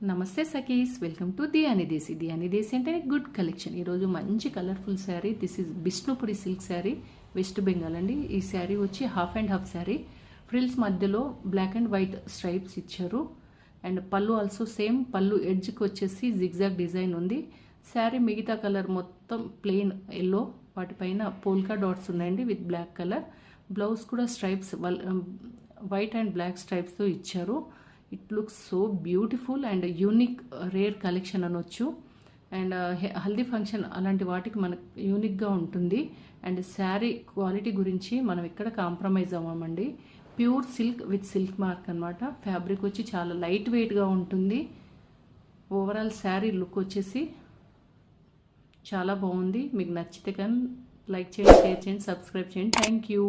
నమస్తే సఖీస్, welcome to the అనిదేసి. ది అనిదేసి అంటే గుడ్ కలెక్షన్. ఈరోజు మంచి colourful sari. This is Bishnupuri silk sari, West Bengal అండి. ఈ శారీ వచ్చి half and half sari. Frills మధ్యలో బ్లాక్ అండ్ వైట్ స్ట్రైప్స్ ఇచ్చారు. అండ్ పళ్ళు ఆల్సో సేమ్. పళ్ళు ఎడ్జ్కి వచ్చేసి జిగ్జాగ్ డిజైన్ ఉంది. శారీ మిగతా కలర్ మొత్తం ప్లెయిన్ ఎల్లో, వాటిపైన పోల్కా డాట్స్ ఉన్నాయండి విత్ బ్లాక్ కలర్. బ్లౌజ్ కూడా స్ట్రైప్స్ వైట్ అండ్ బ్లాక్ స్ట్రైప్స్తో ఇచ్చారు. It looks so beautiful and unique, rare collection అనొచ్చు. అండ్ హల్దీ ఫంక్షన్ అలాంటి వాటికి మనకు యూనిక్గా ఉంటుంది. అండ్ శారీ క్వాలిటీ గురించి మనం ఎక్కడ కాంప్రమైజ్ అవ్వమండి. Pure silk with silk mark అనమాట. ఫ్యాబ్రిక్ వచ్చి చాలా లైట్ వెయిట్గా ఉంటుంది. ఓవరాల్ శారీ లుక్ వచ్చేసి చాలా బాగుంది. మీకు నచ్చితే కానీ లైక్ చేయండి, షేర్ చేయండి, సబ్స్క్రైబ్ చేయండి. Thank you.